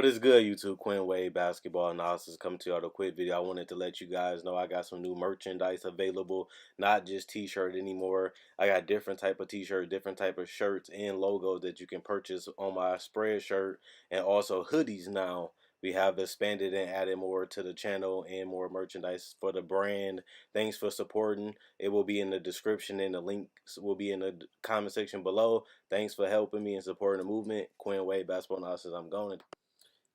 is good, YouTube? Quinn Wade Basketball Analysis coming to you with a quick video. I wanted to let you guys know I got some new merchandise available, not just t-shirt anymore. I got different type of t-shirt, different type of shirts and logos that you can purchase on my spread shirt, and also hoodies now. We have expanded and added more to the channel and more merchandise for the brand. Thanks for supporting. It will be in the description and the links will be in the comment section below. Thanks for helping me and supporting the movement. Quinn Wade Basketball Analysis. I'm going.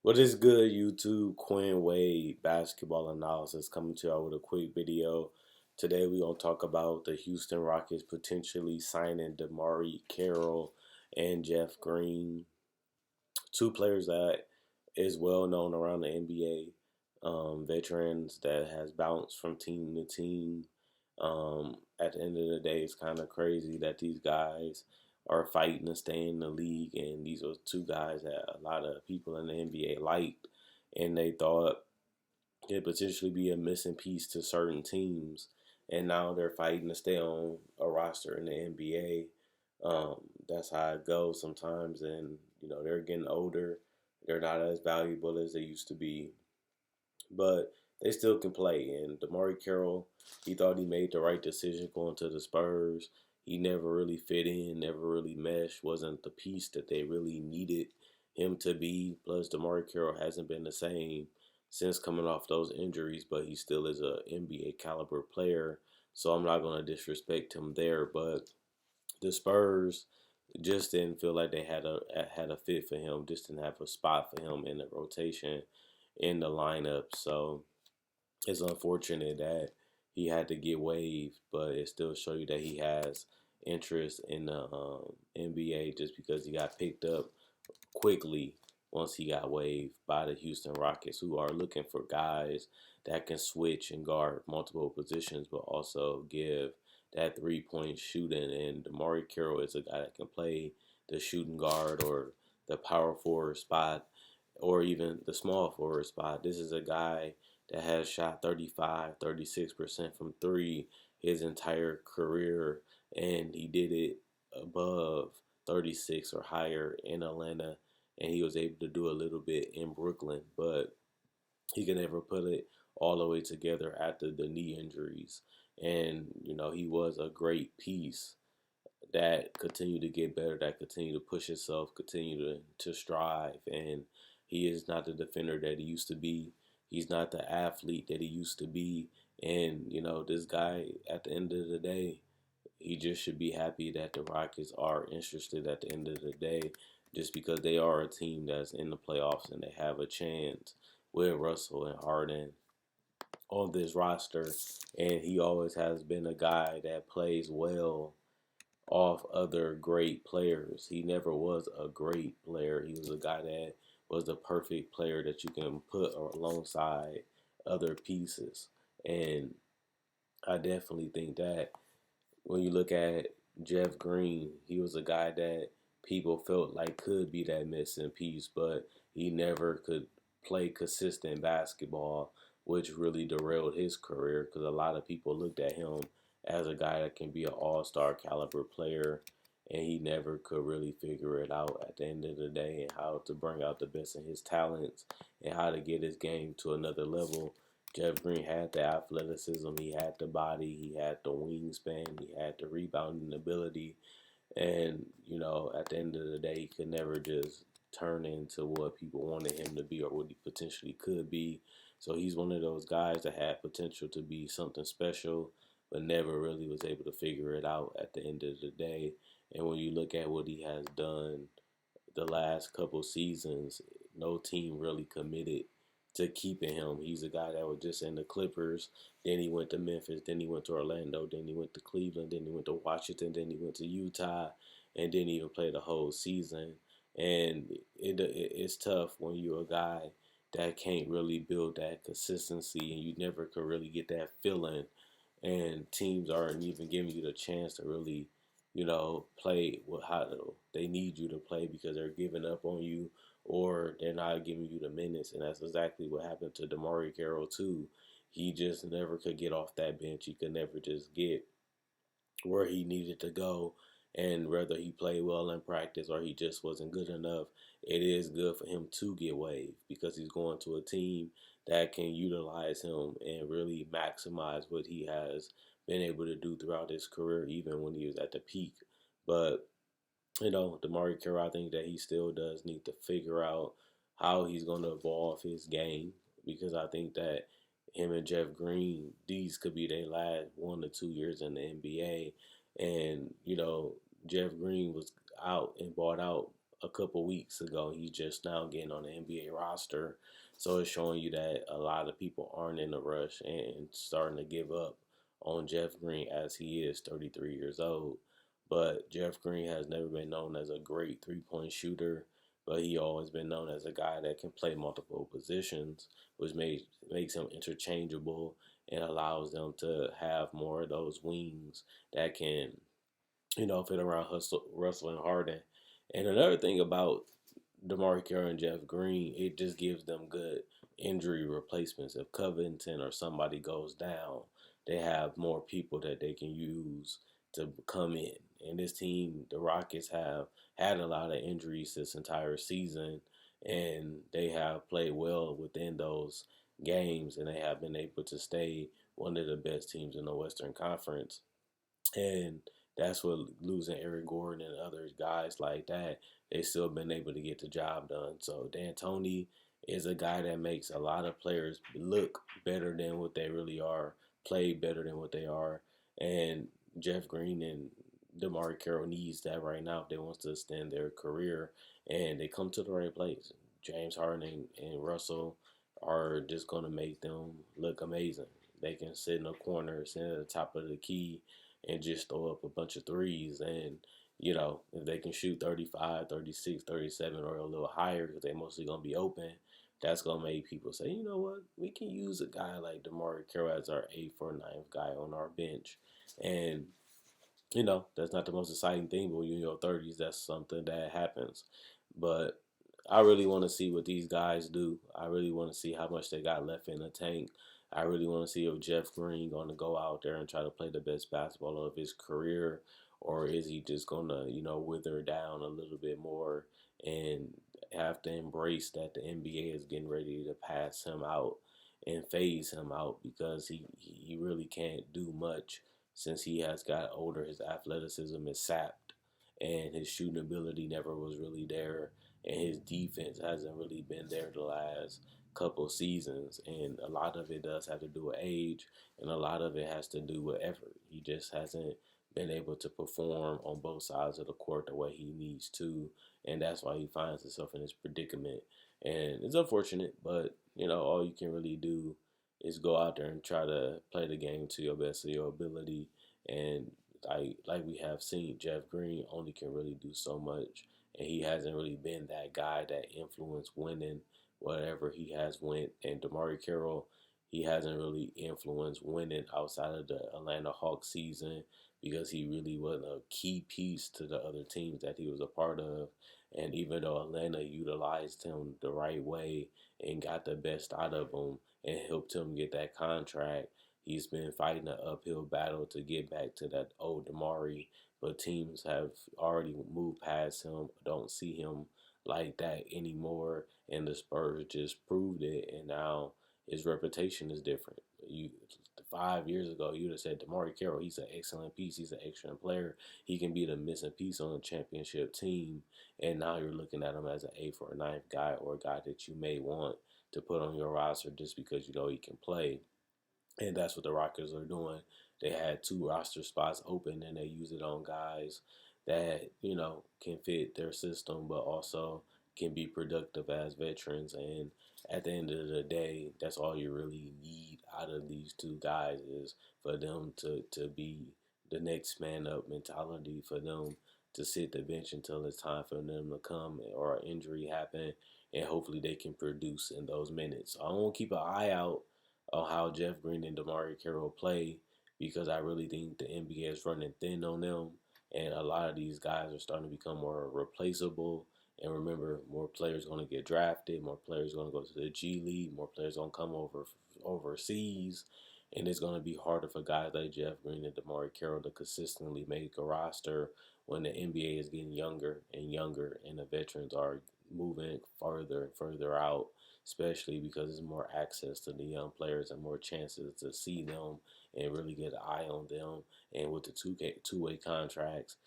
What is good, YouTube? Quinn Wade Basketball Analysis coming to y'all with a quick video. Today we're going to talk about the Houston Rockets potentially signing Demarre, Carroll, and Jeff Green. Two players that is well known around the NBA. Veterans that has bounced from team to team. At the end of the day, it's kind of crazy that these guys are fighting to stay in the league, and these are two guys that a lot of people in the NBA liked, and they thought could potentially be a missing piece to certain teams, and now they're fighting to stay on a roster in the NBA. That's how it goes sometimes, and they're getting older. They're not as valuable as they used to be, but they still can play. And Demarre Carroll, he thought he made the right decision going to the Spurs. He never really fit in, never really meshed, wasn't the piece that they really needed him to be. Plus, Demarre Carroll hasn't been the same since coming off those injuries, but he still is a NBA caliber player. So I'm not going to disrespect him there. But the Spurs just didn't feel like they had a fit for him. Just didn't have a spot for him in the rotation, in the lineup. So it's unfortunate that he had to get waived, but it still shows you that he has interest in the NBA just because he got picked up quickly once he got waived by the Houston Rockets, who are looking for guys that can switch and guard multiple positions, but also give that three-point shooting. And Demarre Carroll is a guy that can play the shooting guard or the power forward spot or even the small forward spot. This is a guy that has shot 35, 36% from three his entire career, and he did it above 36 or higher in Atlanta, and he was able to do a little bit in Brooklyn, but he could never put it all the way together after the knee injuries. And, he was a great piece that continued to get better, that continued to push himself, continued to strive. And he is not the defender that he used to be. He's not the athlete that he used to be. And, this guy, at the end of the day, he just should be happy that the Rockets are interested at the end of the day, just because they are a team that's in the playoffs and they have a chance with Russell and Harden on this roster. And he always has been a guy that plays well off other great players. He never was a great player. He was a guy that was the perfect player that you can put alongside other pieces. And I definitely think that when you look at Jeff Green, he was a guy that people felt like could be that missing piece, but he never could play consistent basketball, which really derailed his career because a lot of people looked at him as a guy that can be an all-star caliber player, and he never could really figure it out at the end of the day and how to bring out the best in his talents and how to get his game to another level. Jeff Green had the athleticism, he had the body, he had the wingspan, he had the rebounding ability, and at the end of the day, he could never just turn into what people wanted him to be or what he potentially could be. So he's one of those guys that had potential to be something special, but never really was able to figure it out at the end of the day. And when you look at what he has done the last couple seasons, no team really committed to keeping him. He's a guy that was just in the Clippers, then he went to Memphis, then he went to Orlando, then he went to Cleveland, then he went to Washington, then he went to Utah, and didn't even play the whole season. And it's tough when you're a guy that can't really build that consistency and you never could really get that feeling, and teams aren't even giving you the chance to really play how they need you to play because they're giving up on you or they're not giving you the minutes. And that's exactly what happened to Demarre Carroll too. He just never could get off that bench. He could never just get where he needed to go. And whether he played well in practice or he just wasn't good enough, it is good for him to get waived because he's going to a team that can utilize him and really maximize what he has been able to do throughout his career, even when he was at the peak. But Demarre Carroll, I think that he still does need to figure out how he's going to evolve his game because I think that him and Jeff Green, these could be their last 1 to 2 years in the NBA. And, Jeff Green was out and bought out a couple weeks ago. He's just now getting on the NBA roster. So it's showing you that a lot of people aren't in a rush and starting to give up on Jeff Green as he is 33 years old. But Jeff Green has never been known as a great 3-point shooter, but he always been known as a guy that can play multiple positions, which makes him interchangeable and allows them to have more of those wings that can, fit around Russell and Harden. And another thing about Demarre Carroll and Jeff Green, it just gives them good injury replacements. If Covington or somebody goes down, they have more people that they can use to come in. And this team, the Rockets, have had a lot of injuries this entire season, and they have played well within those games, and they have been able to stay one of the best teams in the Western Conference. And that's what losing Eric Gordon and other guys like that, they still been able to get the job done. So D'Antoni is a guy that makes a lot of players look better than what they really are, play better than what they are. And Jeff Green and DeMarre Carroll needs that right now if they want to extend their career, and they come to the right place. James Harden and Russell are just going to make them look amazing. They can sit in a corner, sit at the top of the key, and just throw up a bunch of threes. And, if they can shoot 35, 36, 37, or a little higher because they're mostly going to be open, that's going to make people say, you know what, we can use a guy like DeMarre Carroll as our 8th or 9th guy on our bench. And that's not the most exciting thing, but when you're in your 30s, that's something that happens. But I really want to see what these guys do. I really want to see how much they got left in the tank. I really want to see if Jeff Green going to go out there and try to play the best basketball of his career, or is he just going to, wither down a little bit more and have to embrace that the NBA is getting ready to pass him out and phase him out because he really can't do much since he has got older. His athleticism is sapped, and his shooting ability never was really there, and his defense hasn't really been there the last couple seasons. And a lot of it does have to do with age, and a lot of it has to do with effort. He just hasn't been able to perform on both sides of the court the way he needs to, and that's why he finds himself in this predicament. And it's unfortunate, but all you can really do is go out there and try to play the game to your best of your ability. And like we have seen, Jeff Green only can really do so much, and he hasn't really been that guy that influenced winning whatever he has went. And DeMarre Carroll, he hasn't really influenced winning outside of the Atlanta Hawks season because he really wasn't a key piece to the other teams that he was a part of. And even though Atlanta utilized him the right way and got the best out of him and helped him get that contract, he's been fighting an uphill battle to get back to that old Demarre, but teams have already moved past him, don't see him like that anymore, and the Spurs just proved it, and now his reputation is different. 5 years ago, you'd have said DeMarre Carroll, he's an excellent piece, he's an excellent player, he can be the missing piece on a championship team, and now you're looking at him as an 8th or 9th guy, or a guy that you may want to put on your roster just because you know he can play. And that's what the Rockets are doing. They had 2 roster spots open, and they use it on guys that, can fit their system, but also can be productive as veterans. And at the end of the day, that's all you really need out of these 2 guys is for them to be the next man up mentality, for them to sit the bench until it's time for them to come or an injury happen, and hopefully they can produce in those minutes. So I want to keep an eye out on how Jeff Green and DeMarre Carroll play because I really think the NBA is running thin on them, and a lot of these guys are starting to become more replaceable. And remember, more players going to get drafted, more players going to go to the G League, more players going to come overseas, and it's going to be harder for guys like Jeff Green and DeMarre Carroll to consistently make a roster when the NBA is getting younger and younger and the veterans are moving further and further out, especially because there's more access to the young players and more chances to see them and really get an eye on them. And with the two-way contracts,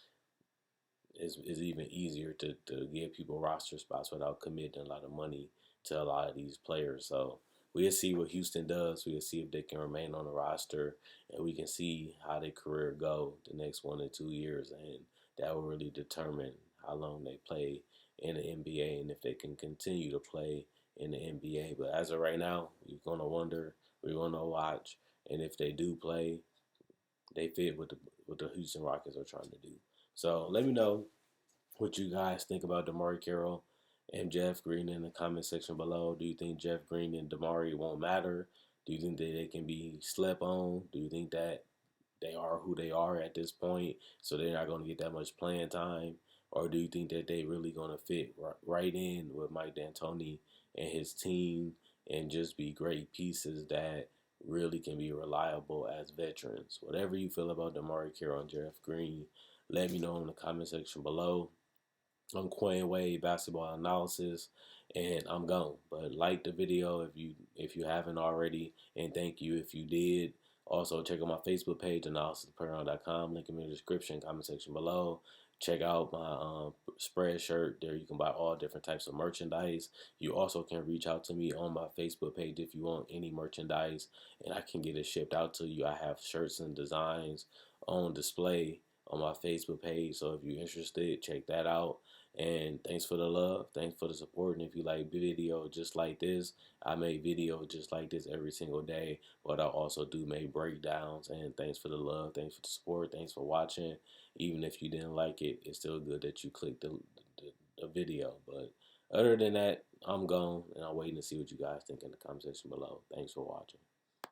it's even easier to give people roster spots without committing a lot of money to a lot of these players. So we'll see what Houston does. We'll see if they can remain on the roster, and we can see how their career go the next 1 or 2 years, and that will really determine how long they play in the NBA and if they can continue to play in the NBA. But as of right now, we're gonna wonder, we're gonna watch, and if they do play, they fit what the Houston Rockets are trying to do. So let me know what you guys think about Demarre Carroll and Jeff Green in the comment section below. Do you think Jeff Green and Demarre won't matter? Do you think that they can be slept on? Do you think that they are who they are at this point, so they're not going to get that much playing time? Or do you think that they really going to fit right in with Mike D'Antoni and his team and just be great pieces that really can be reliable as veterans? Whatever you feel about Demarre Carroll and Jeff Green, let me know in the comment section below. I'm Quinn Wade Basketball Analysis, and I'm gone. But like the video if you haven't already, and thank you if you did. Also check out my Facebook page, analysisapparel.com. Link in the description, comment section below. Check out my spread shirt. There you can buy all different types of merchandise. You also can reach out to me on my Facebook page if you want any merchandise, and I can get it shipped out to you. I have shirts and designs on display on my Facebook page, so if you're interested, check that out. And thanks for the love, thanks for the support. And if you like video just like this, I make video just like this every single day, but I also do make breakdowns. And thanks for the love, thanks for the support, thanks for watching. Even if you didn't like it, it's still good that you clicked the video. But other than that, I'm gone, and I'm waiting to see what you guys think in the comment section below. Thanks for watching.